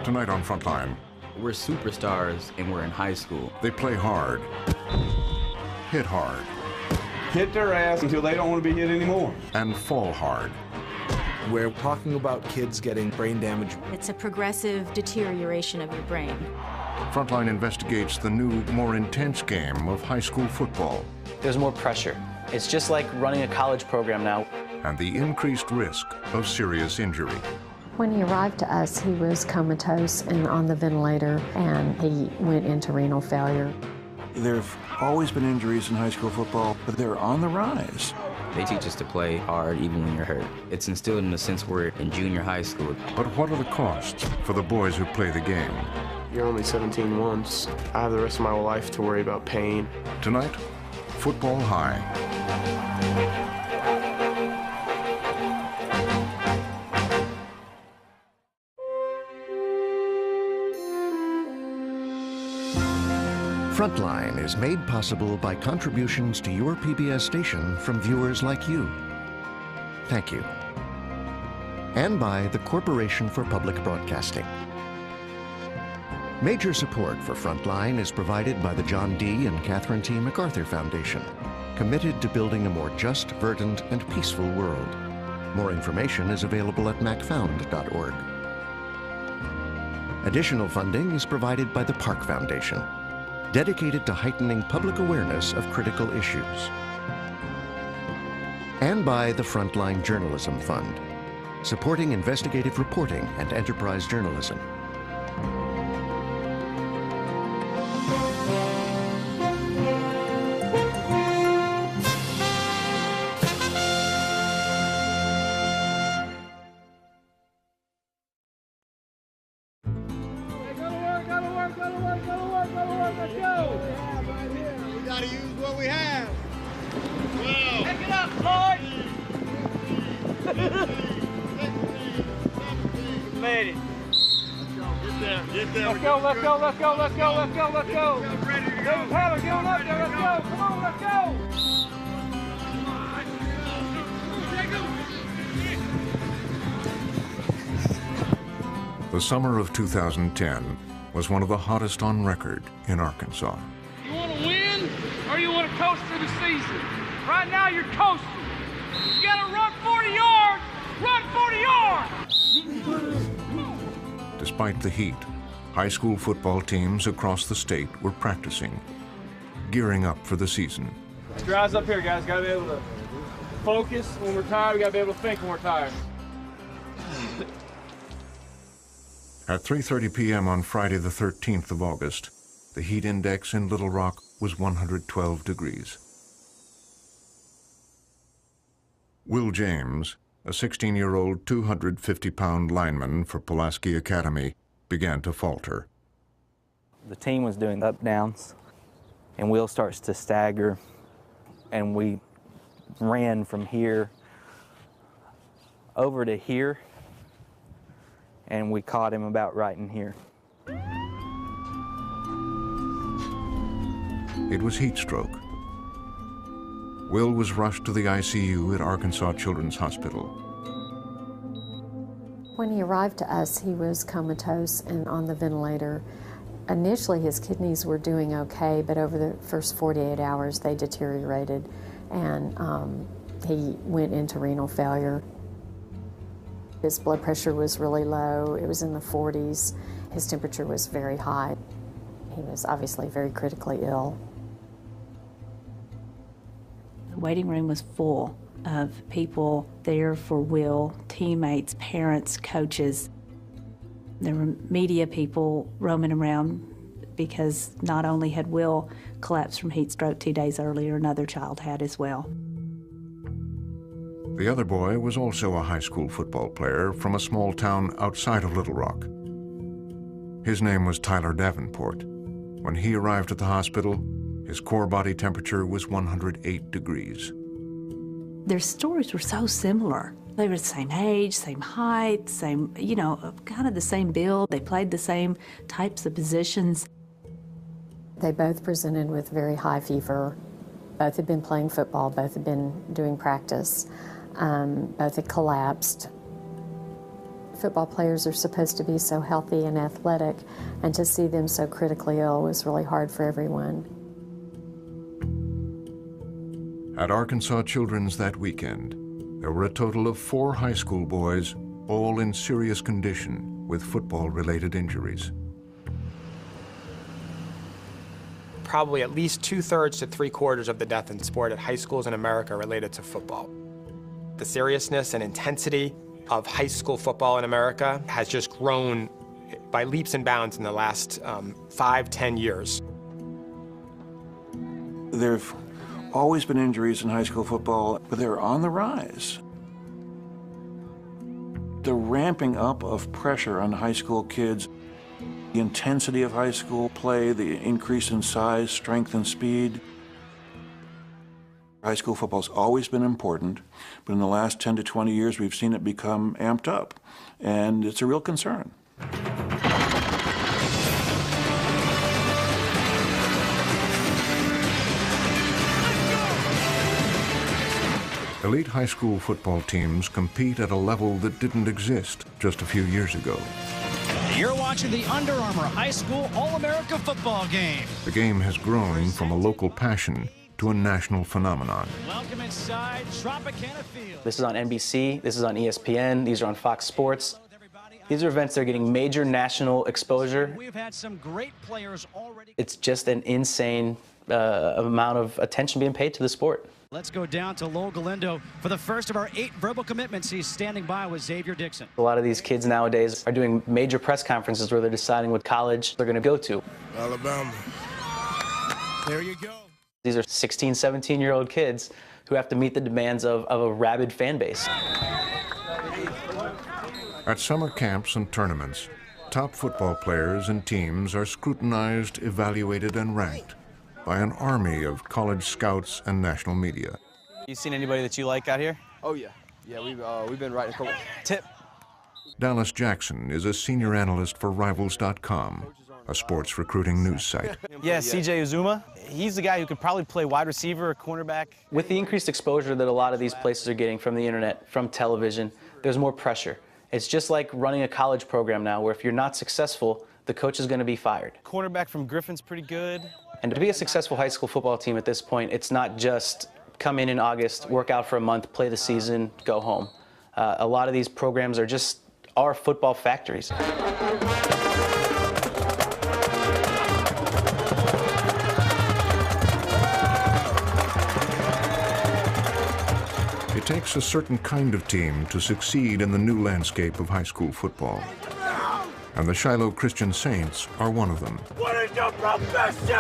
Tonight on Frontline. We're superstars and we're in high school. They play hard, hit hard, hit their ass until they don't want to be hit anymore, and fall hard. We're talking about kids getting brain damage. It's a progressive deterioration of your brain. Frontline investigates the new, more intense game of high school football. There's more pressure. It's just like running a college program now. And the increased risk of serious injury. When he arrived to us, he was comatose and on the ventilator, and he went into renal failure. There have always been injuries in high school football, but they're on the rise. They teach us to play hard even when you're hurt. It's instilled in the sense we're in junior high school. But what are the costs for the boys who play the game? You're only 17 once. I have the rest of my life to worry about pain. Tonight, Football High. Frontline is made possible by contributions to your PBS station from viewers like you. Thank you. And by the Corporation for Public Broadcasting. Major support for Frontline is provided by the John D. and Catherine T. MacArthur Foundation, committed to building a more just, verdant, and peaceful world. More information is available at macfound.org. Additional funding is provided by the Park Foundation, dedicated to heightening public awareness of critical issues. And by the Frontline Journalism Fund, supporting investigative reporting and enterprise journalism. Let's go. David Tyler, get on up there, let's go. Come on, let's go. The summer of 2010 was one of the hottest on record in Arkansas. You want to win or you want to coast through the season? Right now you're coasting. You got to run 40 yards. Run 40 yards. Despite the heat, high school football teams across the state were practicing, gearing up for the season. Keep your eyes up here, guys. Got to be able to focus when we're tired. We got to be able to think when we're tired. At 3:30 p.m. on Friday the 13th of August, the heat index in Little Rock was 112 degrees. Will James, a 16-year-old, 250-pound lineman for Pulaski Academy, began to falter. The team was doing up-downs, and Will starts to stagger, and we ran from here over to here, and we caught him about right in here. It was heat stroke. Will was rushed to the ICU at Arkansas Children's Hospital. When he arrived to us, he was comatose and on the ventilator. Initially, his kidneys were doing okay, but over the first 48 hours, they deteriorated, and he went into renal failure. His blood pressure was really low. It was in the 40s. His temperature was very high. He was obviously very critically ill. The waiting room was full of people there for Will, teammates, parents, coaches. There were media people roaming around because not only had Will collapsed from heat stroke 2 days earlier, another child had as well. The other boy was also a high school football player from a small town outside of Little Rock. His name was Tyler Davenport. When he arrived at the hospital, his core body temperature was 108 degrees. Their stories were so similar. They were the same age, same height, same, kind of the same build. They played the same types of positions. They both presented with very high fever. Both had been playing football, both had been doing practice. Both had collapsed. Football players are supposed to be so healthy and athletic, and to see them so critically ill was really hard for everyone. At Arkansas Children's that weekend, there were a total of 4 high school boys, all in serious condition with football-related injuries. Probably at least 2/3 to 3/4 of the death in sport at high schools in America are related to football. The seriousness and intensity of high school football in America has just grown by leaps and bounds in the last 5-10 years. There have always been injuries in high school football, but they're on the rise. The ramping up of pressure on high school kids, the intensity of high school play, the increase in size, strength, and speed. High school football's always been important, but in the last 10 to 20 years, we've seen it become amped up, and it's a real concern. Elite high school football teams compete at a level that didn't exist just a few years ago. You're watching the Under Armour High School All-America football game. The game has grown from a local passion to a national phenomenon. Welcome inside Tropicana Field. This is on NBC, this is on ESPN, these are on Fox Sports. These are events that are getting major national exposure. We've had some great players already. It's just an insane amount of attention being paid to the sport. Let's go down to Lowell Galindo for the first of our 8 verbal commitments. He's standing by with Xavier Dixon. A lot of these kids nowadays are doing major press conferences where they're deciding what college they're going to go to. Alabama. There you go. These are 16, 17-year-old kids who have to meet the demands of a rabid fan base. At summer camps and tournaments, top football players and teams are scrutinized, evaluated, and ranked by an army of college scouts and national media. You seen anybody that you like out here? Oh yeah, we've been writing a couple. Tip. Dallas Jackson is a senior analyst for Rivals.com, a sports recruiting news site. Yeah, CJ Uzuma. He's the guy who could probably play wide receiver or cornerback. With the increased exposure that a lot of these places are getting from the internet, from television, there's more pressure. It's just like running a college program now, where if you're not successful, the coach is going to be fired. Cornerback from Griffin's pretty good. And to be a successful high school football team at this point, it's not just come in August, work out for a month, play the season, go home. A lot of these programs are just our football factories. It takes a certain kind of team to succeed in the new landscape of high school football. And the Shiloh Christian Saints are one of them. What is your profession?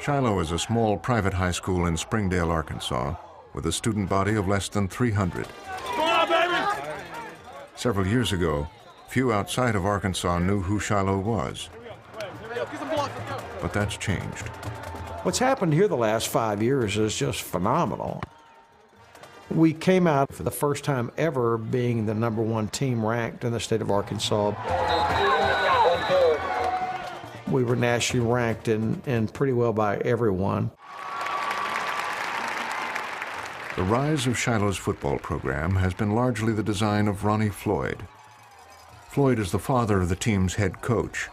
Shiloh is a small private high school in Springdale, Arkansas, with a student body of less than 300. Come on, baby! Several years ago, few outside of Arkansas knew who Shiloh was. But that's changed. What's happened here the last 5 years is just phenomenal. We came out for the first time ever being the #1 team ranked in the state of Arkansas. We were nationally ranked and pretty well by everyone. The rise of Shiloh's football program has been largely the design of Ronnie Floyd. Floyd is the father of the team's head coach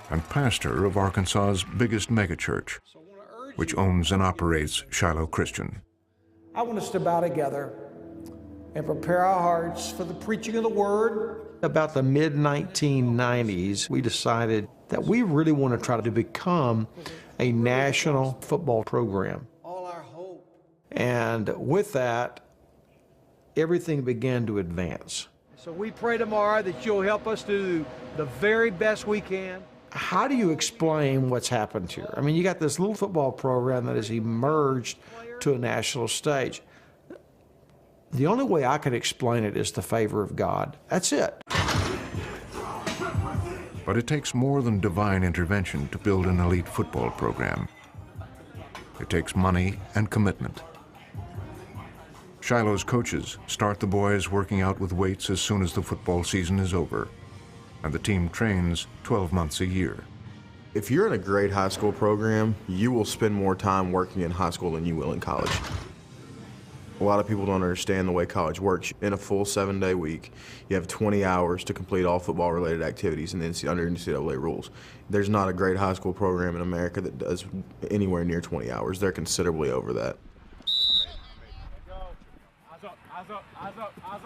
and pastor of Arkansas's biggest megachurch, which owns and operates Shiloh Christian. I want us to bow together and prepare our hearts for the preaching of the word. About the mid-1990s, we decided that we really want to try to become a national football program. All our hope. And with that, everything began to advance. So we pray tomorrow that you'll help us do the very best we can. How do you explain what's happened here? I mean, you got this little football program that has emerged to a national stage. The only way I can explain it is the favor of God. That's it. But it takes more than divine intervention to build an elite football program. It takes money and commitment. Shiloh's coaches start the boys working out with weights as soon as the football season is over, and the team trains 12 months a year. If you're in a great high school program, you will spend more time working in high school than you will in college. A lot of people don't understand the way college works. In a full 7-day week, you have 20 hours to complete all football-related activities under NCAA rules. There's not a great high school program in America that does anywhere near 20 hours. They're considerably over that.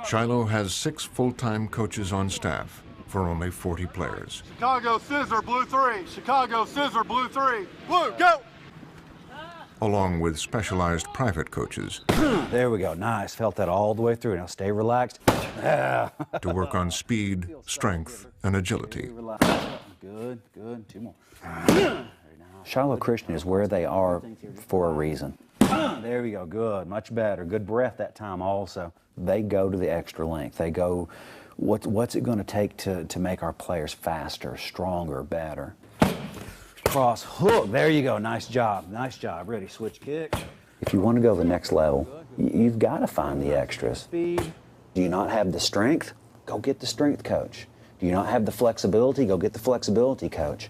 Shiloh has 6 full-time coaches on staff for only 40 players. Chicago scissor, blue 3. Chicago scissor, blue 3. Blue, go! Along with specialized private coaches. There we go, nice. Felt that all the way through. Now stay relaxed. To work on speed, strength, and agility. Good, good. 2 more. Shiloh Christian is where they are for a reason. There we go, good, much better. Good breath that time also. They go to the extra length. They go, what's it going to take to make our players faster, stronger, better? Cross hook, there you go, nice job, nice job. Ready, switch kick. If you want to go to the next level, you've got to find the extras. Do you not have the strength? Go get the strength coach. Do you not have the flexibility? Go get the flexibility coach.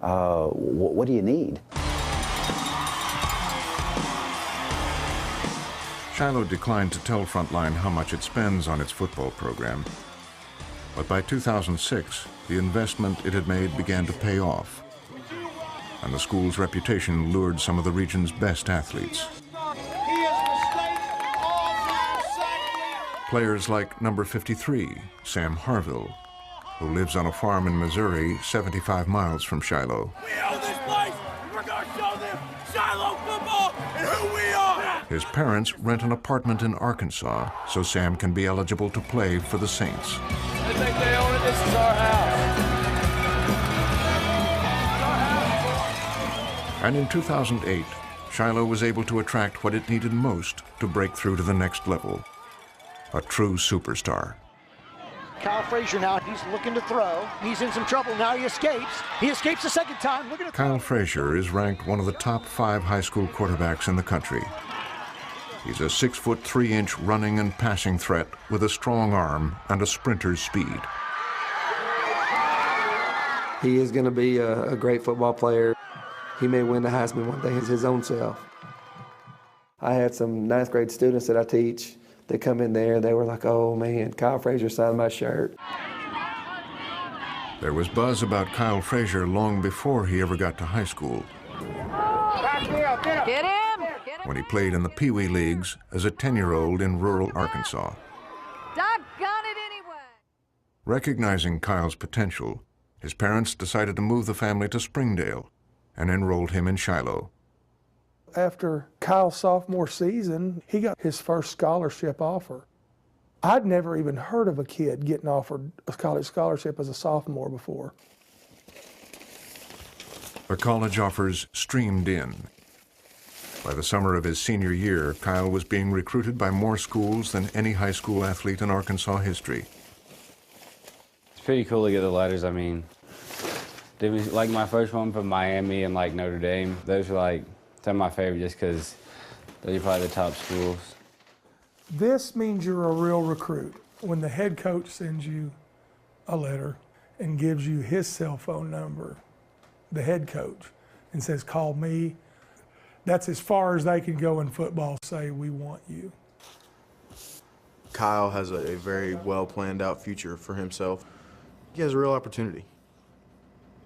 What do you need? Shiloh declined to tell Frontline how much it spends on its football program. But by 2006, the investment it had made began to pay off, and the school's reputation lured some of the region's best athletes. Players like number 53, Sam Harville, who lives on a farm in Missouri, 75 miles from Shiloh. We own this place, and we're going to show them Shiloh football and who we are! His parents rent an apartment in Arkansas so Sam can be eligible to play for the Saints. They think they own it, this is our house. And in 2008, Shiloh was able to attract what it needed most to break through to the next level, a true superstar. Kyle Frazier now, he's looking to throw. He's in some trouble, now he escapes. He escapes the second time, looking to throw. Kyle Frazier is ranked one of the top 5 high school quarterbacks in the country. He's a 6-foot 3-inch running and passing threat with a strong arm and a sprinter's speed. He is going to be a great football player. He may win the Heisman one day his own self. I had some 9th grade students that I teach that come in there, they were like, oh man, Kyle Frazier signed my shirt. There was buzz about Kyle Frazier long before he ever got to high school. Get him! When he played in the Pee Wee leagues as a 10-year-old in rural Arkansas. Doggone it anyway! Recognizing Kyle's potential, his parents decided to move the family to Springdale and enrolled him in Shiloh. After Kyle's sophomore season, he got his first scholarship offer. I'd never even heard of a kid getting offered a college scholarship as a sophomore before. The college offers streamed in. By the summer of his senior year, Kyle was being recruited by more schools than any high school athlete in Arkansas history. It's pretty cool to get the letters. I mean, like my first one from Miami and like Notre Dame, those are like some of my favorite just because those are probably the top schools. This means you're a real recruit. When the head coach sends you a letter and gives you his cell phone number, the head coach, and says, call me, that's as far as they can go in football, say, we want you. Kyle has a very well planned out future for himself. He has a real opportunity.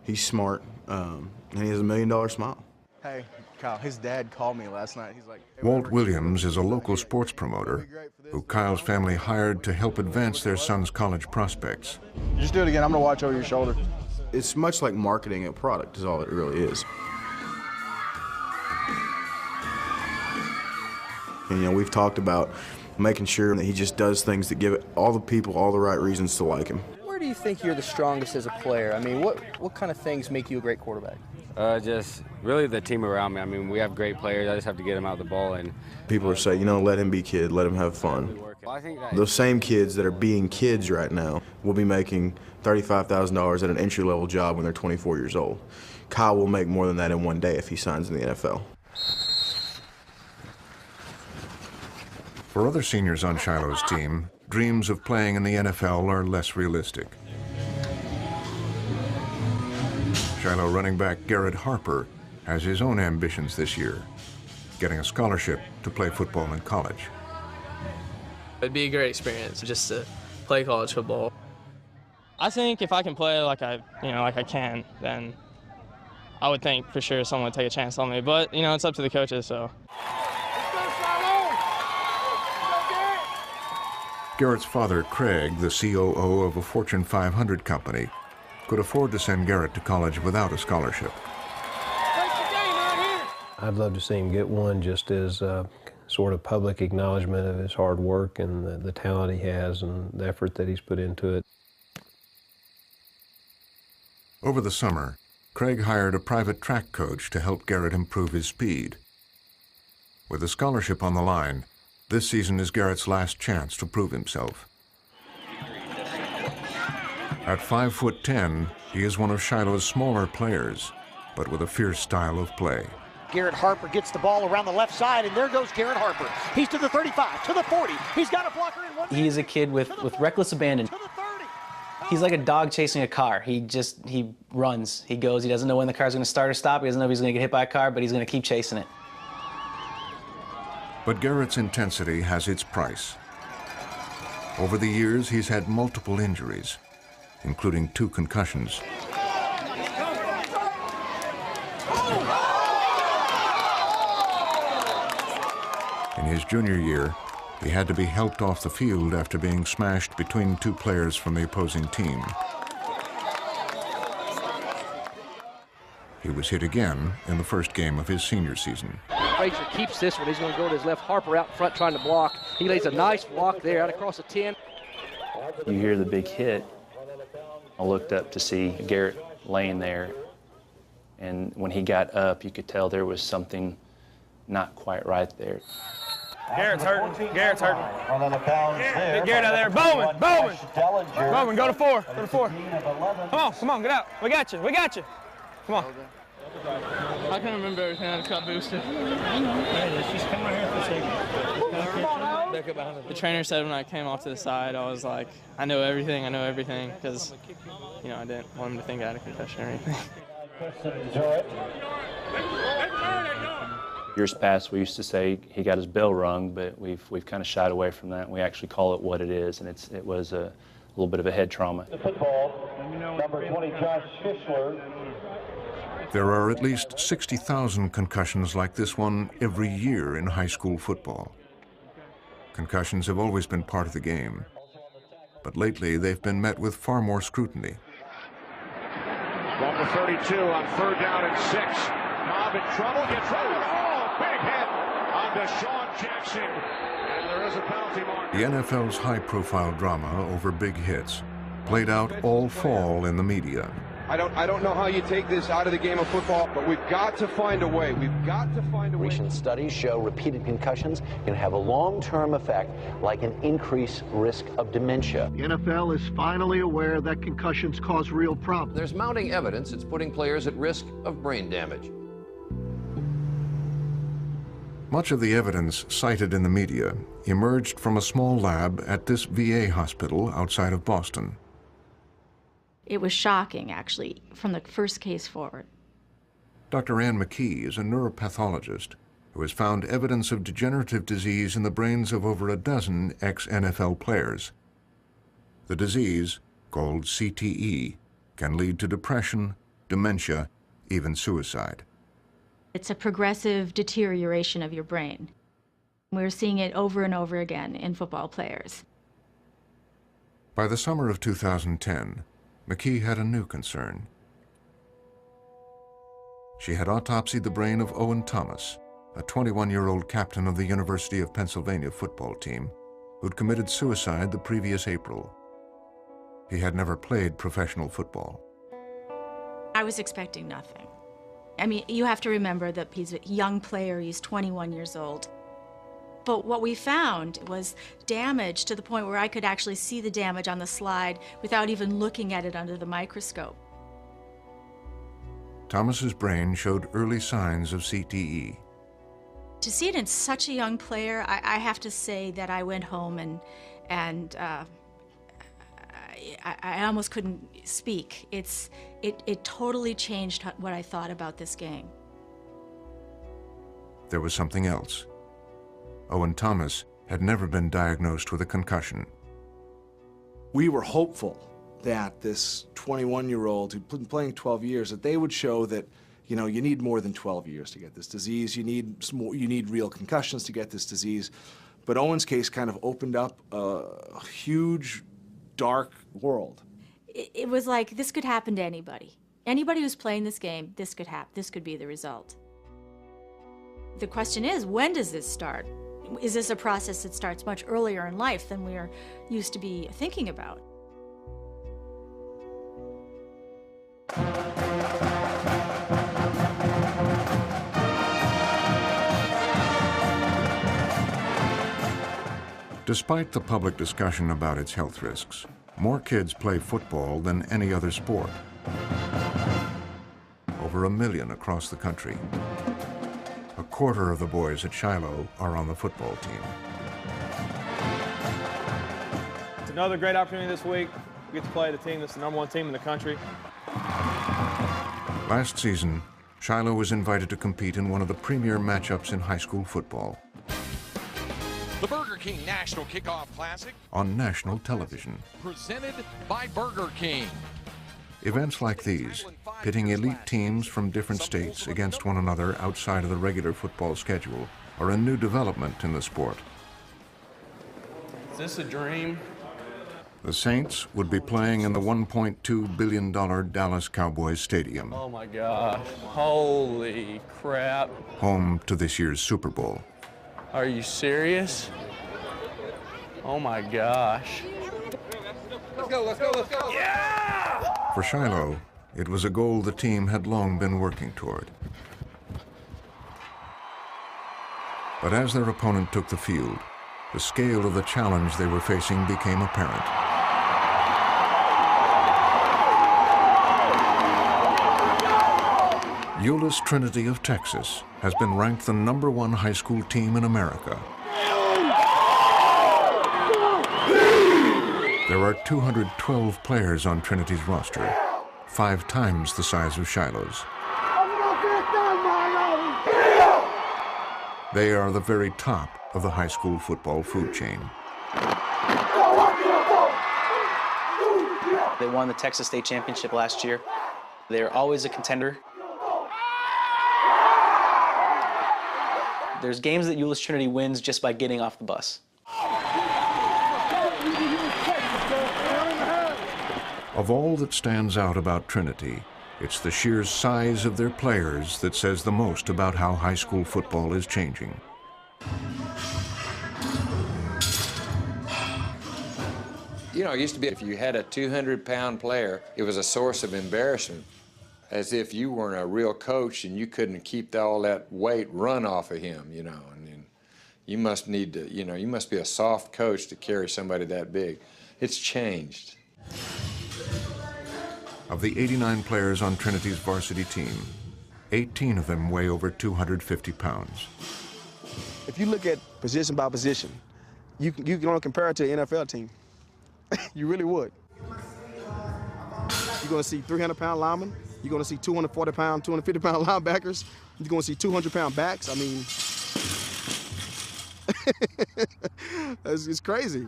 He's smart, and he has $1 million smile. Hey, Kyle, his dad called me last night. He's like, hey, Walt Williams is a local sports promoter who Kyle's family hired to help advance their son's college prospects. Just do it again. I'm going to watch over your shoulder. It's much like marketing a product is all it really is. And, you know, we've talked about making sure that he just does things that give all the people all the right reasons to like him. Where do you think you're the strongest as a player? I mean, what kind of things make you a great quarterback? Just really the team around me. I mean, we have great players. I just have to get them out the ball. And people are saying, you know, let him be kid, let him have fun. Those same kids that are being kids right now will be making $35,000 at an entry-level job when they're 24 years old. Kyle will make more than that in one day if he signs in the NFL. For other seniors on Shiloh's team, dreams of playing in the NFL are less realistic. Shiloh running back Garrett Harper has his own ambitions this year, getting a scholarship to play football in college. It'd be a great experience just to play college football. I think if I can play like I can, then I would think for sure someone would take a chance on me. But, it's up to the coaches, so. Garrett's father, Craig, the COO of a Fortune 500 company, could afford to send Garrett to college without a scholarship. I'd love to see him get one just as sort of public acknowledgement of his hard work and the talent he has and the effort that he's put into it. Over the summer, Craig hired a private track coach to help Garrett improve his speed. With a scholarship on the line, this season is Garrett's last chance to prove himself. At 5'10", he is one of Shiloh's smaller players, but with a fierce style of play. Garrett Harper gets the ball around the left side, and there goes Garrett Harper. He's to the 35, to the 40. He's got a blocker in one. He's a kid with reckless abandon. He's like a dog chasing a car. He runs, he goes. He doesn't know when the car's going to start or stop. He doesn't know if he's going to get hit by a car, but he's going to keep chasing it. But Garrett's intensity has its price. Over the years, he's had multiple injuries, including 2 concussions. In his junior year, he had to be helped off the field after being smashed between 2 players from the opposing team. He was hit again in the first game of his senior season. Frazier keeps this one. He's going to go to his left. Harper out in front trying to block. He lays a nice block there out across the 10. You hear the big hit. I looked up to see Garrett laying there, and when he got up, you could tell there was something not quite right there. Garrett's hurting. Garrett's hurting. Get Garrett out there. Bowman. Bowman. Bowman, go to 4. Go to 4. Come on, get out. We got you. We got you. Come on. I can't remember everything. I just got boosted. Hey, let's just come right here for a second. Back up behind us. The trainer said when I came off to the side, I was like, I know everything, because, I didn't want him to think I had a concussion or anything. Years past, we used to say he got his bell rung, but we've kind of shied away from that. We actually call it what it is, and it was a little bit of a head trauma. The football, number 20, Josh Fischler. There are at least 60,000 concussions like this one every year in high school football. Concussions have always been part of the game, but lately they've been met with far more scrutiny. Number 32 on 3rd down and 6. Cobb in trouble, gets right. Oh, big hit on Deshaun Jackson. And there is a penalty mark. The NFL's high-profile drama over big hits played out all fall in the media. I don't know how you take this out of the game of football, but we've got to find a way. We've got to find a way. Recent studies show repeated concussions can have a long-term effect, like an increased risk of dementia. The NFL is finally aware that concussions cause real problems. There's mounting evidence it's putting players at risk of brain damage. Much of the evidence cited in the media emerged from a small lab at this VA hospital outside of Boston. It was shocking, actually, from the first case forward. Dr. Ann McKee is a neuropathologist who has found evidence of degenerative disease in the brains of over a dozen ex-NFL players. The disease, called CTE, can lead to depression, dementia, even suicide. It's a progressive deterioration of your brain. We're seeing it over and over again in football players. By the summer of 2010, McKee had a new concern. She had autopsied the brain of Owen Thomas, a 21-year-old captain of the University of Pennsylvania football team who'd committed suicide the previous April. He had never played professional football. I was expecting nothing. I mean, you have to remember that he's a young player, he's 21 years old. But what we found was damage to the point where I could actually see the damage on the slide without even looking at it under the microscope. Thomas's brain showed early signs of CTE. To see it in such a young player, I have to say that I went home and I almost couldn't speak. It totally changed what I thought about this game. There was something else. Owen Thomas had never been diagnosed with a concussion. We were hopeful that this 21-year-old who'd been playing 12 years, that they would show that, you know, you need more than 12 years to get this disease. You need real concussions to get this disease. But Owen's case kind of opened up a huge, dark world. It was like this could happen to anybody. Anybody who's playing this game, this could happen. This could be the result. The question is, when does this start? Is this a process that starts much earlier in life than we are used to be thinking about? Despite the public discussion about its health risks, more kids play football than any other sport. Over 1 million across the country. A quarter of the boys at Shiloh are on the football team. It's another great opportunity this week. We get to play the team that's the #1 team in the country. Last season, Shiloh was invited to compete in one of the premier matchups in high school football. The Burger King National Kickoff Classic On national television. presented by Burger King. Events like these, pitting elite teams from different states against one another outside of the regular football schedule, are a new development in the sport. Is this a dream? The Saints would be playing in the $1.2 billion Dallas Cowboys Stadium, Oh my gosh. Holy crap. home to this year's Super Bowl. Are you serious? Oh my gosh. Let's go, let's go, let's go. Yeah! For Shiloh, it was a goal the team had long been working toward. But as their opponent took the field, the scale of the challenge they were facing became apparent. Euless Trinity of Texas has been ranked the #1 high school team in America. There are 212 players on Trinity's roster, 5 times the size of Shiloh's. They are the very top of the high school football food chain. They won the Texas State Championship last year. They're always a contender. There's games that Euless Trinity wins just by getting off the bus. Of all that stands out about Trinity, it's the sheer size of their players that says the most about how high school football is changing. You know, it used to be if you had a 200-pound player, it was a source of embarrassment, as if you weren't a real coach and you couldn't keep all that weight run off of him, you know. And you must need to, you know, you must be a soft coach to carry somebody that big. It's changed. Of the 89 players on Trinity's varsity team, 18 of them weigh over 250 pounds. If you look at position by position, you can only compare it to an NFL team. You really would. You're going to see 300-pound linemen. You're going to see 240-pound, 250-pound linebackers. You're going to see 200-pound backs. I mean, it's crazy.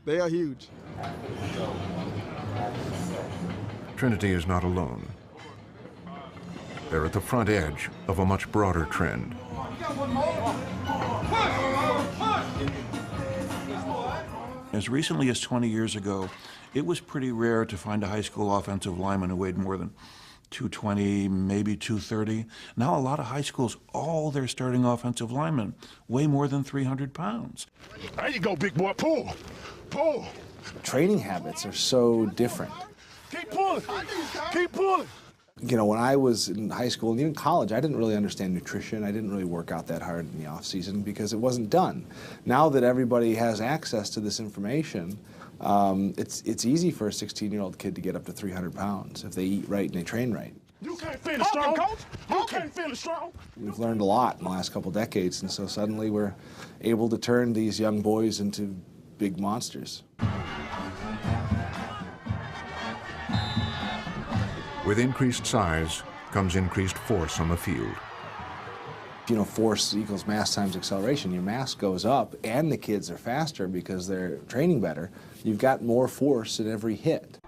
They are huge. Trinity is not alone. They're at the front edge of a much broader trend. As recently as 20 years ago, it was pretty rare to find a high school offensive lineman who weighed more than 220, maybe 230. Now a lot of high schools, all their starting offensive linemen weigh more than 300 pounds. There you go, big boy. Pull. Pull. Training habits are so different. Keep pulling. Keep pulling. You know, when I was in high school and even college, I didn't really understand nutrition. I didn't really work out that hard in the off season because it wasn't done. Now that everybody has access to this information, it's easy for a 16-year-old kid to get up to 300 pounds if they eat right and they train right. You can't finish strong, coach. You can't finish strong. We've learned a lot in the last couple decades, and so suddenly we're able to turn these young boys into big monsters. With increased size comes increased force on the field. You know, force equals mass times acceleration. Your mass goes up, and the kids are faster because they're training better. You've got more force in every hit.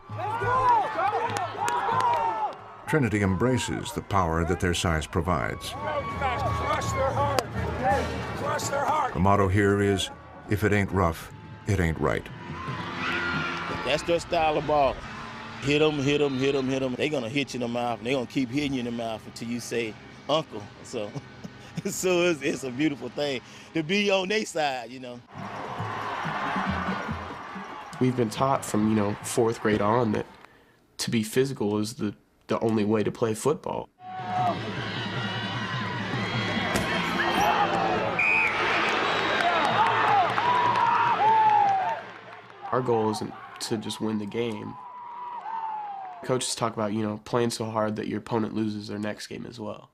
Trinity embraces the power that their size provides. The motto here is, if it ain't rough, it ain't right. That's their style of ball. Hit them, hit them, hit them, hit them. They're going to hit you in the mouth, and they're going to keep hitting you in the mouth until you say, uncle. So it's a beautiful thing to be on their side, you know. We've been taught from, 4th grade on that to be physical is the only way to play football. Our goal isn't to just win the game. Coaches talk about, playing so hard that your opponent loses their next game as well.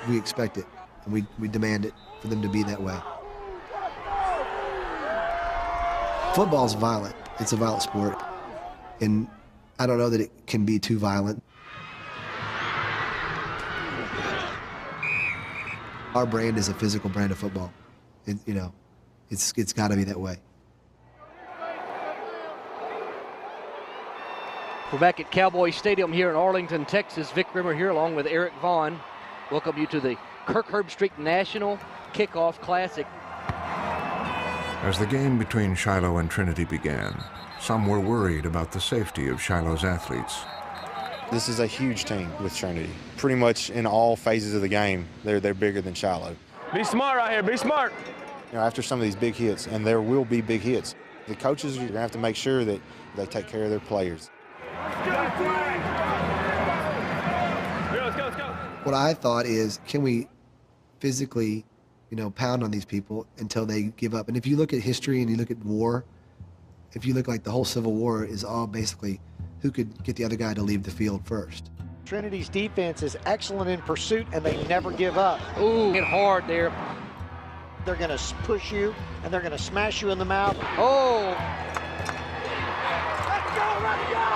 We expect it, and we demand it for them to be that way. Football's violent. It's a violent sport, and I don't know that it can be too violent. Our brand is a physical brand of football. It's got to be that way. We're back at Cowboy Stadium here in Arlington, Texas. Vic Rimmer here along with Eric Vaughn. Welcome you to the Kirk Herbstreit National Kickoff Classic. As the game between Shiloh and Trinity began, some were worried about the safety of Shiloh's athletes. This is a huge team with Trinity. Pretty much in all phases of the game, they're bigger than Shiloh. Be smart out here, be smart. After some of these big hits, and there will be big hits, the coaches are going to have to make sure that they take care of their players. Let's go. What I thought is, can we physically, pound on these people until they give up? And if you look at history and you look at war, if you look like the whole Civil War is all basically who could get the other guy to leave the field first. Trinity's defense is excellent in pursuit, and they never give up. Ooh, hit hard there. They're going to push you, and they're going to smash you in the mouth. Oh! Let's go!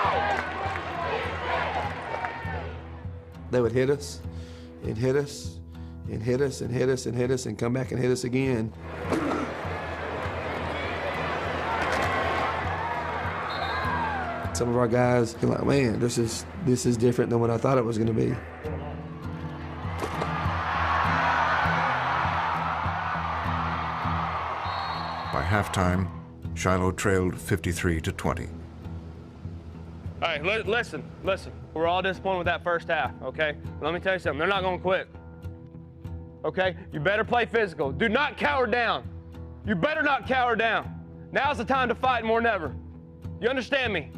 They would hit us, and hit us, and hit us, and hit us, and hit us, and come back and hit us again. Some of our guys are like, man, this is different than what I thought it was going to be. By halftime, Shiloh trailed 53-20. All right, listen. We're all disappointed with that first half, okay? But let me tell you something, they're not gonna quit, okay? You better play physical. Do not cower down. You better not cower down. Now's the time to fight more than ever. You understand me?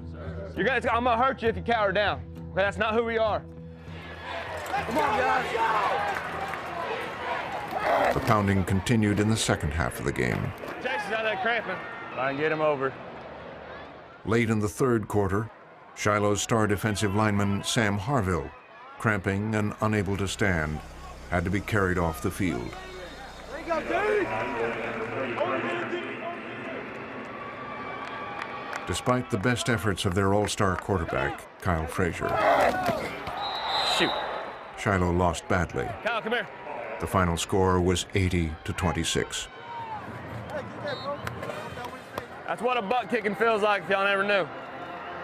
I'm gonna hurt you if you cower down. Okay, that's not who we are. Come on, guys. The pounding continued in the second half of the game. Jason's out there cramping. Try and get him over. Late in the third quarter, Shiloh's star defensive lineman Sam Harville, cramping and unable to stand, had to be carried off the field. Despite the best efforts of their all-star quarterback, Kyle Frazier, shoot, Shiloh lost badly. Kyle, come here. The final score was 80-26. That's what a butt kicking feels like if y'all never knew.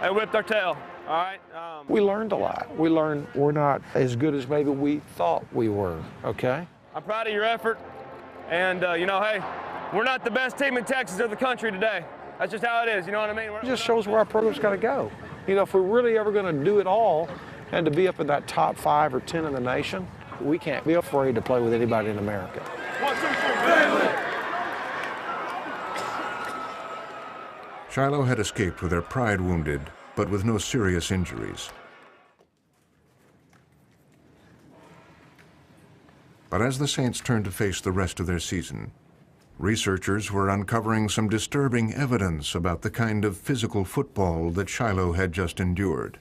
They whipped our tail, all right? We learned a lot. We learned we're not as good as maybe we thought we were, okay? I'm proud of your effort, and hey, we're not the best team in Texas or the country today. That's just how it is, you know what I mean? It just shows where our program's got to go. If we're really ever going to do it all and to be up in that top 5 or 10 in the nation, we can't be afraid to play with anybody in America. 1, 2, 3, Shiloh had escaped with their pride wounded, but with no serious injuries. But as the Saints turned to face the rest of their season, researchers were uncovering some disturbing evidence about the kind of physical football that Shiloh had just endured.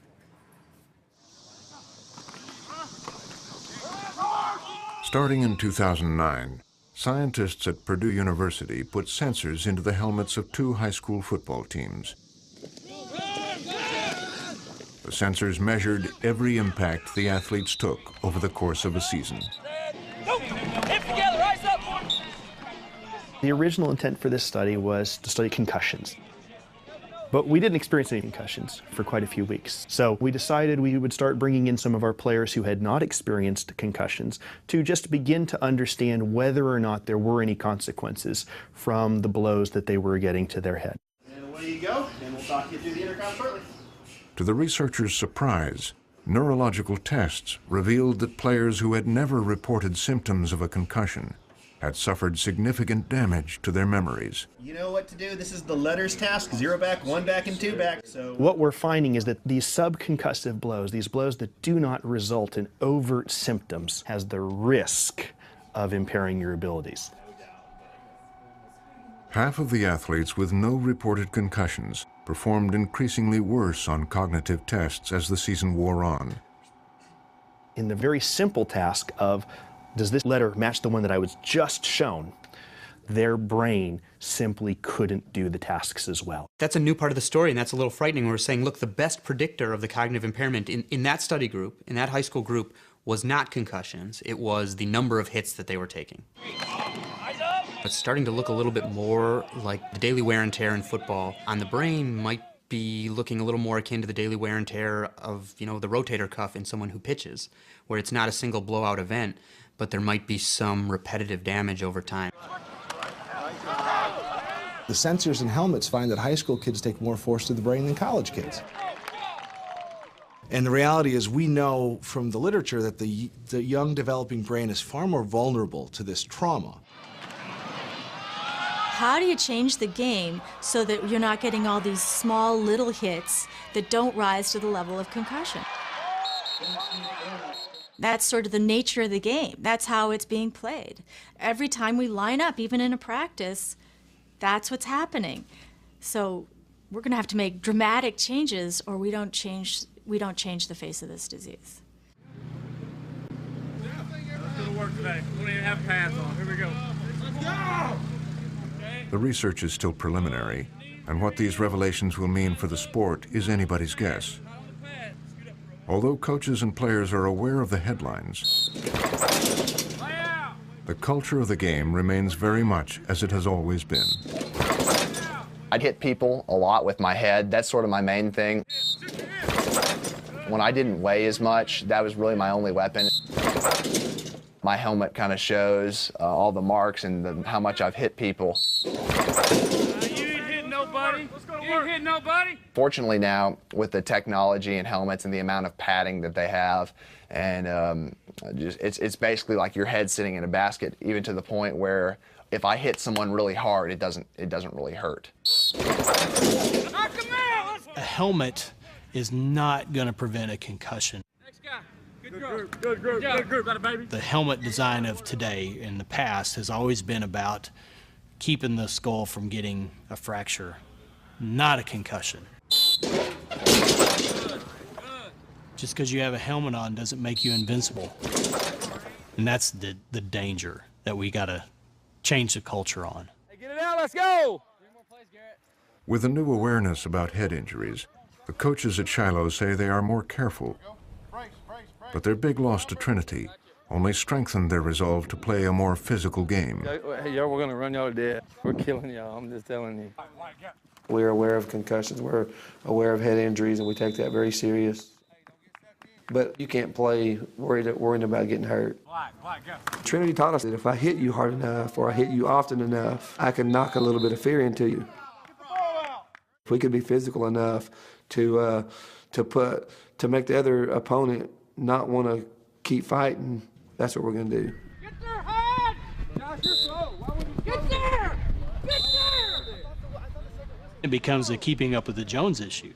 Starting in 2009, scientists at Purdue University put sensors into the helmets of 2 high school football teams. The sensors measured every impact the athletes took over the course of a season. The original intent for this study was to study concussions. But we didn't experience any concussions for quite a few weeks. So we decided we would start bringing in some of our players who had not experienced concussions to just begin to understand whether or not there were any consequences from the blows that they were getting to their head. And away you go, and we'll talk you through the intercom shortly. To the researchers' surprise, neurological tests revealed that players who had never reported symptoms of a concussion had suffered significant damage to their memories. You know what to do. This is the letters task: 0 back, 1 back, and 2 back. So what we're finding is that these subconcussive blows, these blows that do not result in overt symptoms, has the risk of impairing your abilities. Half of the athletes with no reported concussions performed increasingly worse on cognitive tests as the season wore on. In the very simple task of, does this letter match the one that I was just shown, their brain simply couldn't do the tasks as well. That's a new part of the story, and that's a little frightening. We're saying, look, the best predictor of the cognitive impairment in that study group, in that high school group, was not concussions. It was the number of hits that they were taking. It's starting to look a little bit more like the daily wear and tear in football on the brain might be looking a little more akin to the daily wear and tear of, the rotator cuff in someone who pitches, where it's not a single blowout event, but there might be some repetitive damage over time. The sensors in helmets find that high school kids take more force to the brain than college kids. And the reality is, we know from the literature that the young developing brain is far more vulnerable to this trauma. How do you change the game so that you're not getting all these small little hits that don't rise to the level of concussion? That's sort of the nature of the game. That's how it's being played. Every time we line up, even in a practice, that's what's happening. So we're going to have to make dramatic changes, or we don't change the face of this disease. Let's go to work today. We don't even have pads on. Here we go. Let's go! The research is still preliminary, and what these revelations will mean for the sport is anybody's guess. Although coaches and players are aware of the headlines, the culture of the game remains very much as it has always been. I'd hit people a lot with my head. That's sort of my main thing. When I didn't weigh as much, that was really my only weapon. My helmet kind of shows all the marks and how much I've hit people. You ain't hitting nobody. You ain't hitting nobody. Fortunately now, with the technology and helmets and the amount of padding that they have, and it's basically like your head sitting in a basket, even to the point where if I hit someone really hard, it doesn't really hurt. A helmet is not going to prevent a concussion. Good group. Got it, baby. The helmet design of today in the past has always been about keeping the skull from getting a fracture, not a concussion. Just because you have a helmet on doesn't make you invincible. And that's the danger that we got to change the culture on. Hey, get it out, let's go! With a new awareness about head injuries, the coaches at Shiloh say they are more careful. But their big loss to Trinity only strengthened their resolve to play a more physical game. Hey, y'all, we're going to run y'all dead. We're killing y'all, I'm just telling you. We're aware of concussions, we're aware of head injuries, and we take that very serious. But you can't play worrying about getting hurt. Trinity taught us that if I hit you hard enough, or I hit you often enough, I can knock a little bit of fear into you. If we could be physical enough to make the other opponent not want to keep fighting, that's what we're going to do. Get there, Hod! Josh, you're slow. Why would you get there? Get there! It becomes a keeping up with the Jones issue.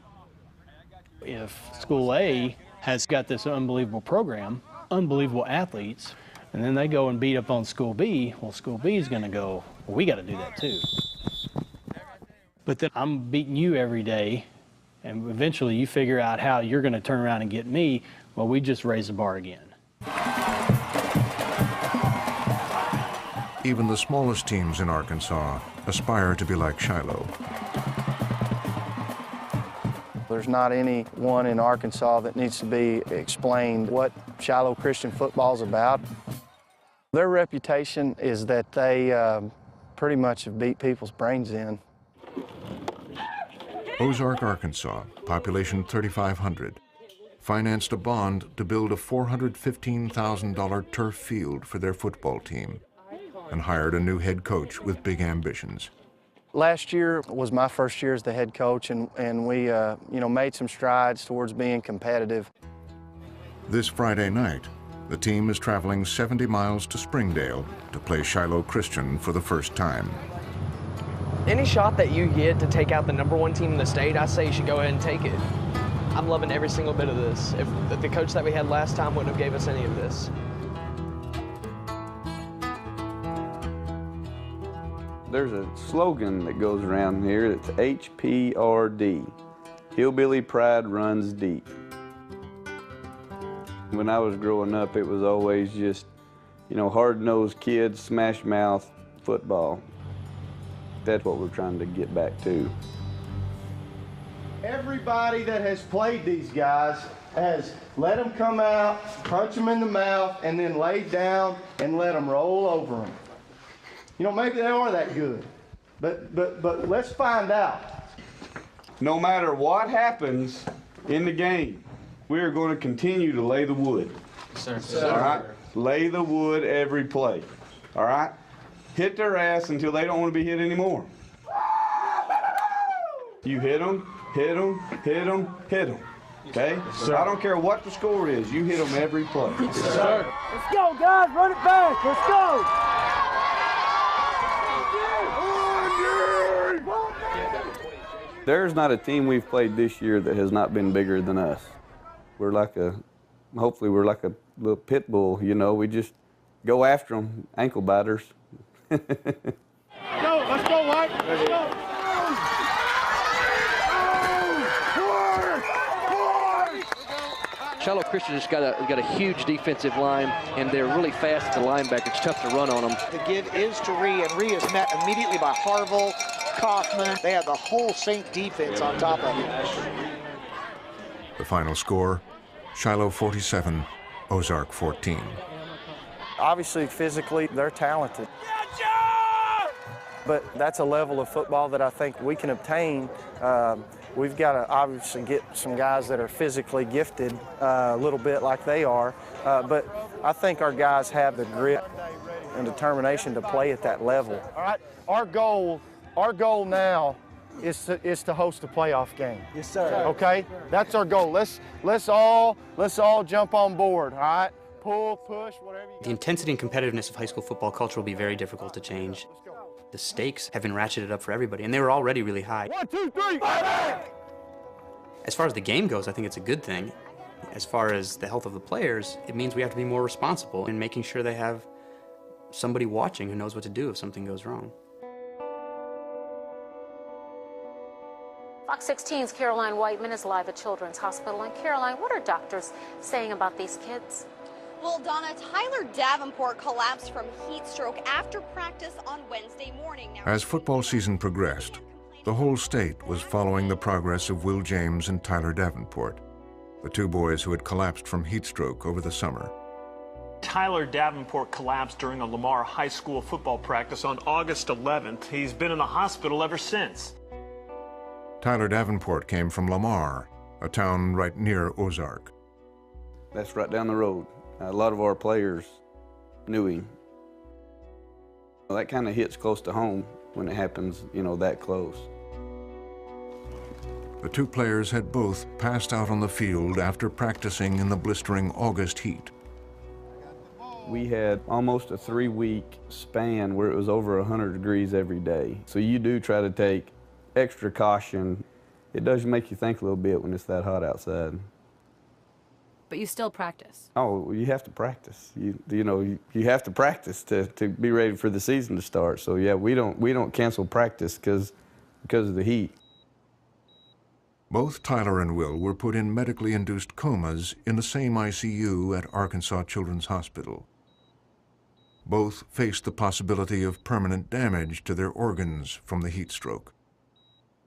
If School A has got this unbelievable program, unbelievable athletes, and then they go and beat up on School B, well, School B is going to go, well, we got to do that too. But then I'm beating you every day, and eventually you figure out how you're going to turn around and get me. Well, we just raise the bar again. Even the smallest teams in Arkansas aspire to be like Shiloh. There's not anyone in Arkansas that needs to be explained what Shiloh Christian football is about. Their reputation is that they pretty much have beat people's brains in. Ozark, Arkansas, population 3,500, financed a bond to build a $415,000 turf field for their football team and hired a new head coach with big ambitions. Last year was my first year as the head coach, and we made some strides towards being competitive. This Friday night, the team is traveling 70 miles to Springdale to play Shiloh Christian for the first time. Any shot that you get to take out the #1 team in the state, I say you should go ahead and take it. I'm loving every single bit of this. If the coach that we had last time wouldn't have gave us any of this. There's a slogan that goes around here that's HPRD, Hillbilly Pride Runs Deep. When I was growing up, it was always just, hard-nosed kids, smash-mouth football. That's what we're trying to get back to. Everybody that has played these guys has let them come out, punch them in the mouth, and then laid down and let them roll over them. Maybe they are that good, but let's find out. No matter what happens in the game, we are going to continue to lay the wood. Sir. All right? Lay the wood every play. All right? Hit their ass until they don't want to be hit anymore. You hit them, hit them, hit them, hit them. Okay? So I don't care what the score is. You hit them every play. Yes, sir. Let's go, guys. Run it back. Let's go. There's not a team we've played this year that has not been bigger than us. Hopefully we're like a little pit bull, we just go after them, ankle biters. Let's go, White. Let's go. Shiloh Christian has got a huge defensive line, and they're really fast at the linebacker. It's tough to run on them. The give is to Ree, and Ree is met immediately by Harville, Kaufman. They have the whole Saint defense on top of it. The final score, Shiloh 47, Ozark 14. Obviously, physically, they're talented. But that's a level of football that I think we can obtain. We've got to obviously get some guys that are physically gifted a little bit like they are. But I think our guys have the grit and determination to play at that level. All right, our goal now is to host a playoff game. Yes, sir. Okay, that's our goal. Let's all jump on board. All right, pull, push, whatever. The intensity and competitiveness of high school football culture will be very difficult to change. The stakes have been ratcheted up for everybody, and they were already really high. 1, 2, 3, back! As far as the game goes, I think it's a good thing. As far as the health of the players, it means we have to be more responsible in making sure they have somebody watching who knows what to do if something goes wrong. Fox 16's Caroline Whiteman is live at Children's Hospital. And Caroline, what are doctors saying about these kids? Well, Donna, Tyler Davenport collapsed from heat stroke after practice on Wednesday morning. As football season progressed, the whole state was following the progress of Will James and Tyler Davenport, the two boys who had collapsed from heat stroke over the summer. Tyler Davenport collapsed during a Lamar High School football practice on August 11th. He's been in the hospital ever since. Tyler Davenport came from Lamar, a town right near Ozark. That's right down the road. A lot of our players knew him. Well, that kind of hits close to home when it happens, that close. The two players had both passed out on the field after practicing in the blistering August heat. We had almost a 3-week span where it was over 100 degrees every day. So you do try to take extra caution. It does make you think a little bit when it's that hot outside. But you still practice. Oh, you have to practice. You have to practice to be ready for the season to start. So yeah, we don't cancel practice because of the heat. Both Tyler and Will were put in medically induced comas in the same ICU at Arkansas Children's Hospital. Both faced the possibility of permanent damage to their organs from the heat stroke.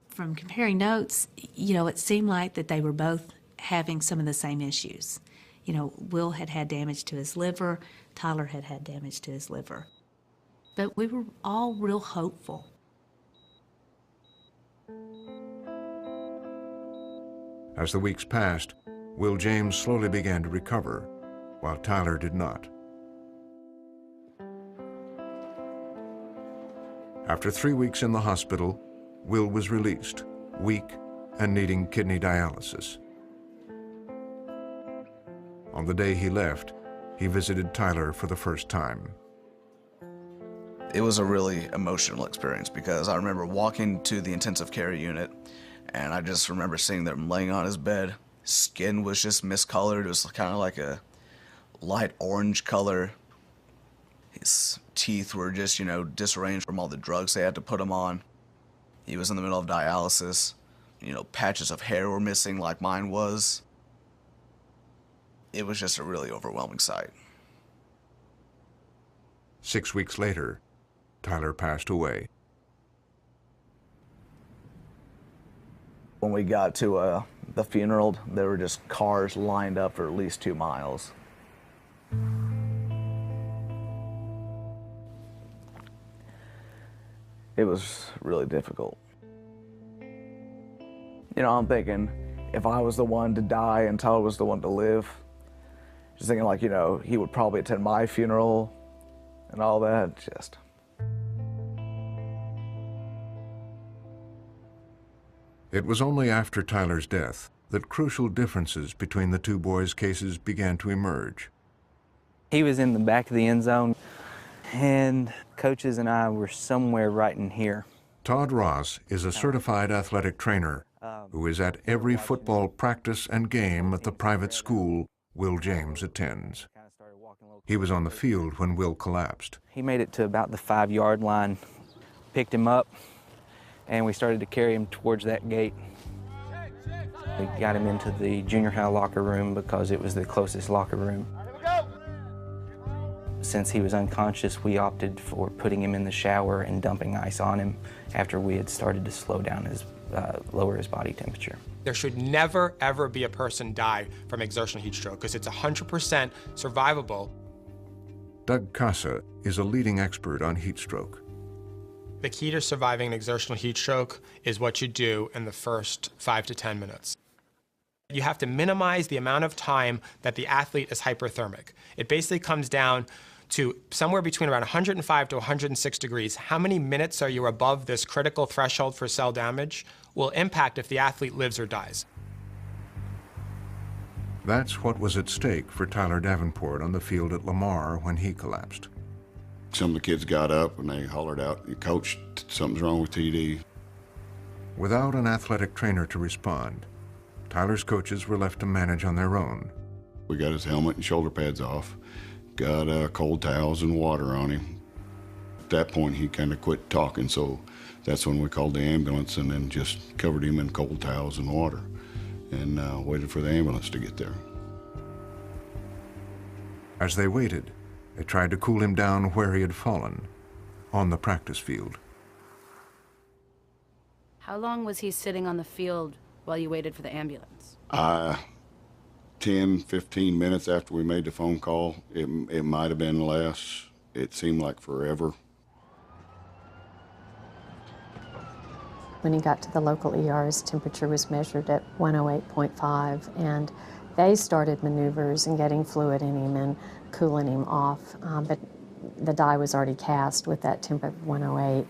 From comparing notes, it seemed like that they were both having some of the same issues. Will had had damage to his liver, Tyler had had damage to his liver. But we were all real hopeful. As the weeks passed, Will James slowly began to recover, while Tyler did not. After 3 weeks in the hospital, Will was released, weak and needing kidney dialysis. On the day he left, he visited Tyler for the first time. It was a really emotional experience because I remember walking to the intensive care unit and I just remember seeing them laying on his bed. Skin was just miscolored. It was kind of like a light orange color. His teeth were just, disarranged from all the drugs they had to put him on. He was in the middle of dialysis. Patches of hair were missing like mine was. It was just a really overwhelming sight. 6 weeks later, Tyler passed away. When we got to the funeral, there were just cars lined up for at least 2 miles. It was really difficult. I'm thinking, if I was the one to die and Tyler was the one to live, just thinking like, he would probably attend my funeral and all that, just. It was only after Tyler's death that crucial differences between the two boys' cases began to emerge. He was in the back of the end zone, and coaches and I were somewhere right in here. Todd Ross is a certified athletic trainer who is at every football practice and game at the private school Will James attends. He was on the field when Will collapsed. He made it to about the 5-yard line, picked him up, and we started to carry him towards that gate. We got him into the junior high locker room because it was the closest locker room. Since he was unconscious, we opted for putting him in the shower and dumping ice on him after we had started to slow down lower his body temperature. There should never, ever be a person die from exertional heat stroke because it's 100% survivable. Doug Casa is a leading expert on heat stroke. The key to surviving an exertional heat stroke is what you do in the first 5 to 10 minutes. You have to minimize the amount of time that the athlete is hyperthermic. It basically comes down to somewhere between around 105 to 106 degrees. How many minutes are you above this critical threshold for cell damage will impact if the athlete lives or dies. That's what was at stake for Tyler Davenport on the field at Lamar when he collapsed. Some of the kids got up and they hollered out, "Coach, something's wrong with TD." Without an athletic trainer to respond, Tyler's coaches were left to manage on their own. We got his helmet and shoulder pads off, got cold towels and water on him. At that point, he kind of quit talking, so that's when we called the ambulance and then just covered him in cold towels and water and waited for the ambulance to get there. As they waited, they tried to cool him down where he had fallen, on the practice field. How long was he sitting on the field while you waited for the ambulance? 10, 15 minutes after we made the phone call. It might have been less. It seemed like forever. When he got to the local ER, his temperature was measured at 108.5, and they started maneuvers and getting fluid in him and cooling him off, but the die was already cast with that temp of 108.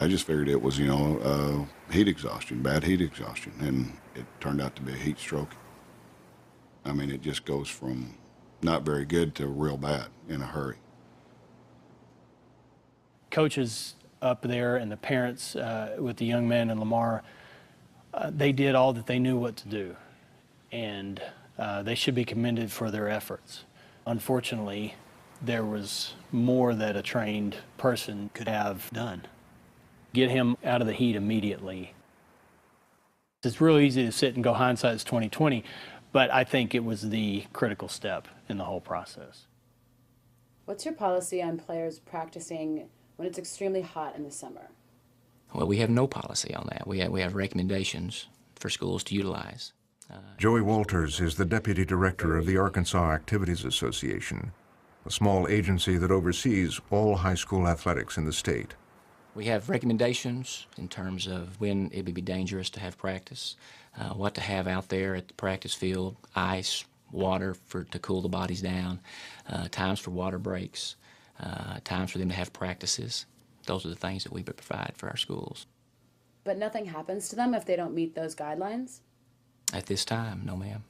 I just figured it was, heat exhaustion, bad heat exhaustion, and it turned out to be a heat stroke. I mean, it just goes from not very good to real bad in a hurry. Coaches up there and the parents with the young man in Lamar, they did all that they knew what to do, and they should be commended for their efforts. Unfortunately, there was more that a trained person could have done. Get him out of the heat immediately. It's real easy to sit and go hindsight's 20/20, But I think it was the critical step in the whole process. What's your policy on players practicing when it's extremely hot in the summer? Well, we have no policy on that. We have recommendations for schools to utilize. Joey Walters is the deputy director of the Arkansas Activities Association, a small agency that oversees all high school athletics in the state. We have recommendations in terms of when it would be dangerous to have practice, what to have out there at the practice field, ice, water to cool the bodies down, times for water breaks, times for them to have practices. Those are the things that we provide for our schools. But nothing happens to them if they don't meet those guidelines? At this time, no ma'am.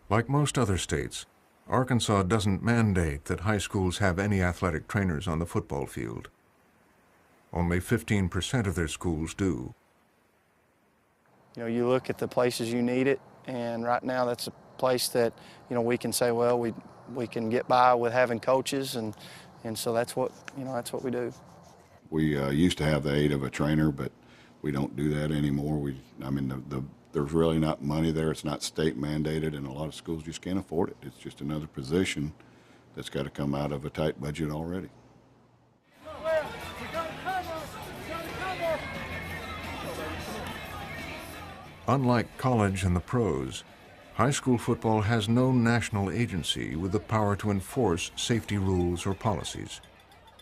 Like most other states, Arkansas doesn't mandate that high schools have any athletic trainers on the football field. Only 15% of their schools do. You know, you look at the places you need it, and right now that's a place that, you know, we can say, well, we can get by with having coaches, and so that's what, you know, that's what we do. We used to have the aid of a trainer, but we don't do that anymore. There's really not money there. It's not state mandated, and a lot of schools just can't afford it. It's just another position that's got to come out of a tight budget already. Unlike college and the pros, high school football has no national agency with the power to enforce safety rules or policies.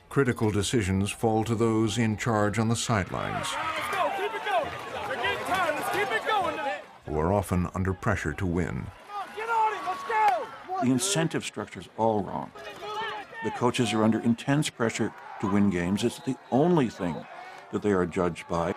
Critical decisions fall to those in charge on the sidelines, who are often under pressure to win. The incentive structure is all wrong. The coaches are under intense pressure to win games. It's the only thing that they are judged by.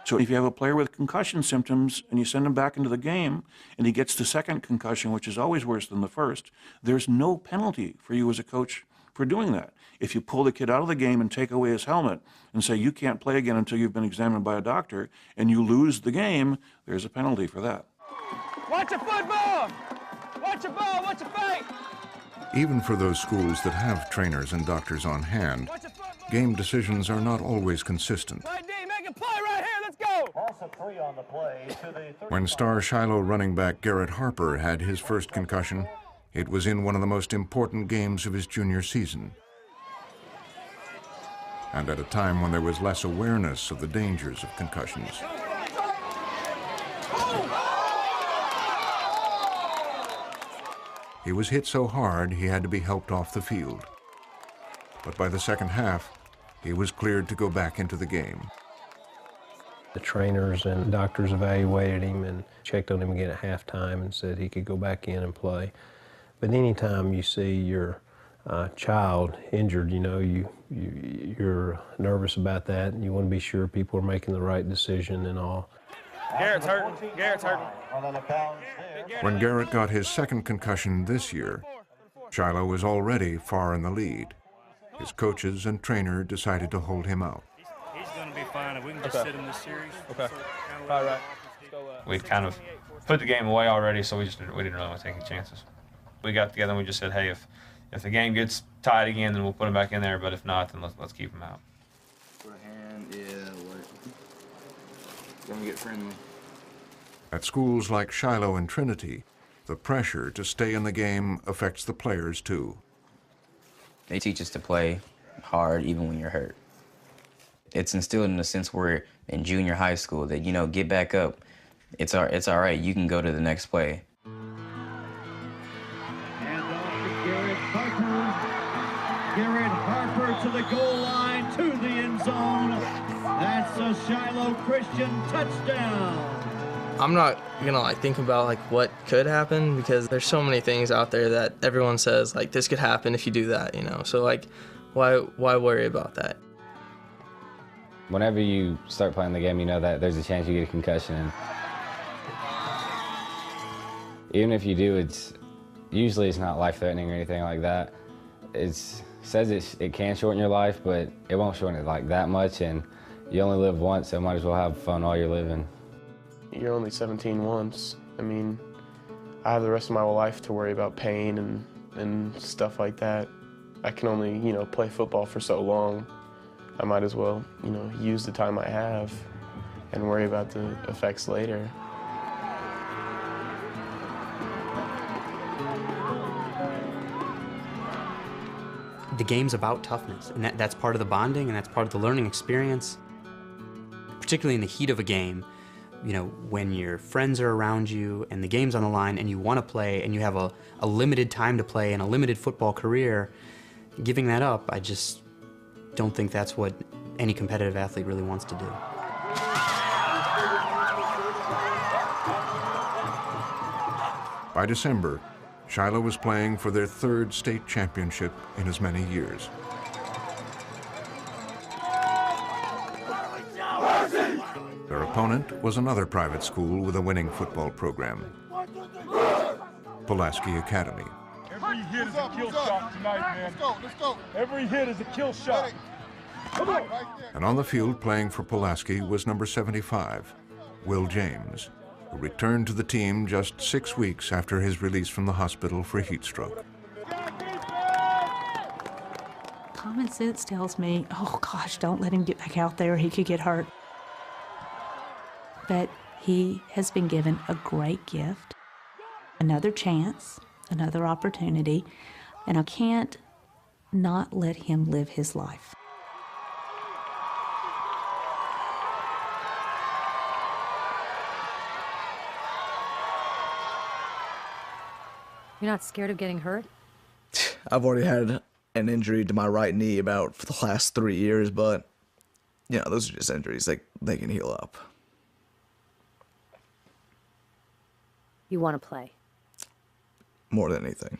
So if you have a player with concussion symptoms and you send him back into the game and he gets the second concussion, which is always worse than the first, there's no penalty for you as a coach for doing that. If you pull the kid out of the game and take away his helmet and say you can't play again until you've been examined by a doctor and you lose the game, there's a penalty for that. Watch your football! Watch your ball! Watch your fake! Even for those schools that have trainers and doctors on hand, game decisions are not always consistent. Right, D, make a play right here, let's go! Also 3 on the play to the When star Shiloh running back Garrett Harper had his first concussion, it was in one of the most important games of his junior season, and at a time when there was less awareness of the dangers of concussions. He was hit so hard he had to be helped off the field. But by the second half, he was cleared to go back into the game. The trainers and doctors evaluated him and checked on him again at halftime and said he could go back in and play. But anytime you see your child injured, you know, you're nervous about that, and you want to be sure people are making the right decision and all. Garrett's hurting. Garrett's hurting. When Garrett got his second concussion this year, Shiloh was already far in the lead. His coaches and trainer decided to hold him out. He's going to be fine if we can just sit in this series. Okay. All right. We'd kind of put the game away already, so we didn't really want to take any chances. We got together and we just said, hey, if the game gets tied again, then we'll put him back in there. But if not, then let's keep him out. Put a hand, yeah, then we get friendly. At schools like Shiloh and Trinity, the pressure to stay in the game affects the players too. They teach us to play hard even when you're hurt. It's instilled in a sense where in junior high school that, you know, get back up. It's all right, you can go to the next play. Garrett Harper to the goal line, to the end zone. That's a Shiloh Christian touchdown. I'm not gonna think about what could happen, because there's so many things out there that everyone says this could happen if you do that, you know. So why worry about that? Whenever you start playing the game, you know that there's a chance you get a concussion. And even if you do, it's not life-threatening or anything like that. It says it can shorten your life, but it won't shorten it that much, and you only live once, so might as well have fun while you're living. You're only 17 once. I mean, I have the rest of my life to worry about pain and stuff like that. I can only, play football for so long. I might as well, use the time I have and worry about the effects later. The game's about toughness, and that's part of the bonding, and that's part of the learning experience. Particularly in the heat of a game, when your friends are around you and the game's on the line and you want to play and you have a limited time to play and a limited football career, giving that up, I just don't think that's what any competitive athlete really wants to do. By December, Shiloh was playing for their third state championship in as many years. Their opponent was another private school with a winning football program, Pulaski Academy. Every hit is a kill shot tonight, man. Let's go. Every hit is a kill shot. Come on. And on the field playing for Pulaski was number 75, Will James, who returned to the team just 6 weeks after his release from the hospital for heat stroke. Common sense tells me, oh gosh, don't let him get back out there. He could get hurt. But he has been given a great gift, another chance, another opportunity, and I can't not let him live his life. You're not scared of getting hurt? I've already had an injury to my right knee about for the last 3 years, but, those are just injuries. They can heal up. You want to play? More than anything.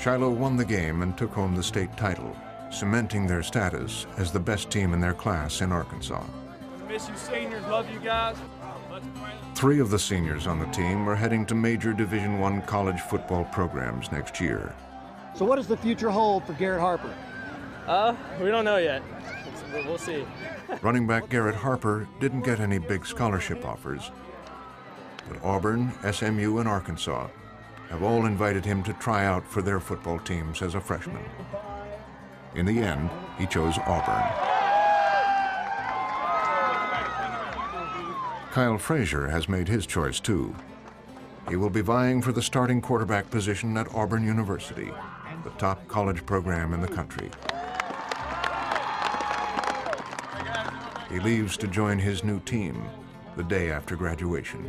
Shiloh won the game and took home the state title, cementing their status as the best team in their class in Arkansas. Miss you seniors, love you guys. 3 of the seniors on the team are heading to major Division I college football programs next year. So what does the future hold for Garrett Harper? We don't know yet. We'll see. Running back Garrett Harper didn't get any big scholarship offers, but Auburn, SMU, and Arkansas have all invited him to try out for their football teams as a freshman. In the end, he chose Auburn. Kyle Frazier has made his choice too. He will be vying for the starting quarterback position at Auburn University, the top college program in the country. He leaves to join his new team the day after graduation.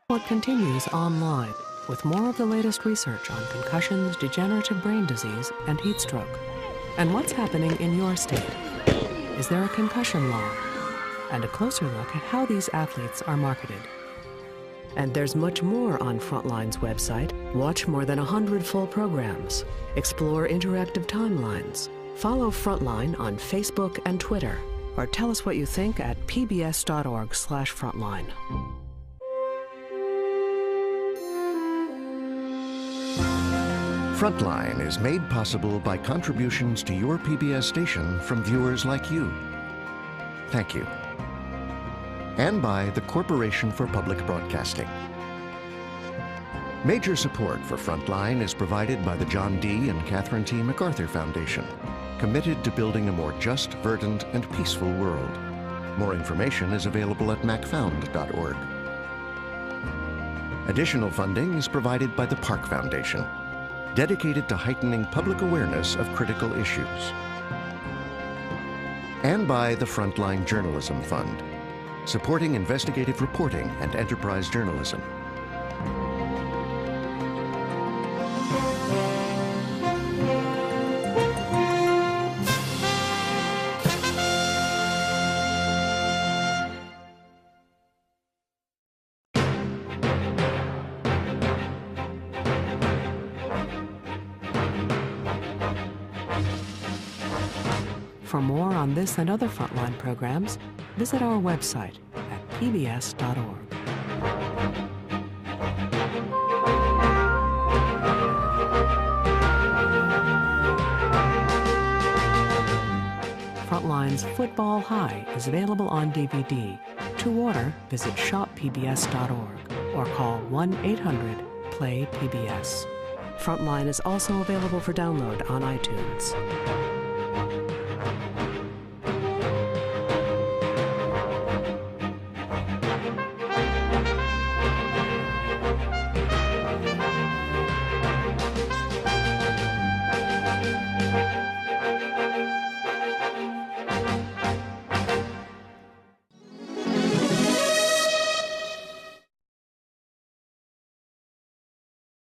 What continues online with more of the latest research on concussions, degenerative brain disease, and heat stroke. And what's happening in your state? Is there a concussion law? And a closer look at how these athletes are marketed. And there's much more on Frontline's website. Watch more than 100 full programs. Explore interactive timelines. Follow Frontline on Facebook and Twitter. Or tell us what you think at pbs.org/frontline. Frontline is made possible by contributions to your PBS station from viewers like you. Thank you. And by the Corporation for Public Broadcasting. Major support for Frontline is provided by the John D. and Catherine T. MacArthur Foundation, committed to building a more just, verdant, and peaceful world. More information is available at macfound.org. Additional funding is provided by the Park Foundation, dedicated to heightening public awareness of critical issues. And by the Frontline Journalism Fund, supporting investigative reporting and enterprise journalism. For more on this and other Frontline programs, visit our website at pbs.org. Frontline's Football High is available on DVD. To order, visit shoppbs.org or call 1-800-PLAY-PBS. Frontline is also available for download on iTunes.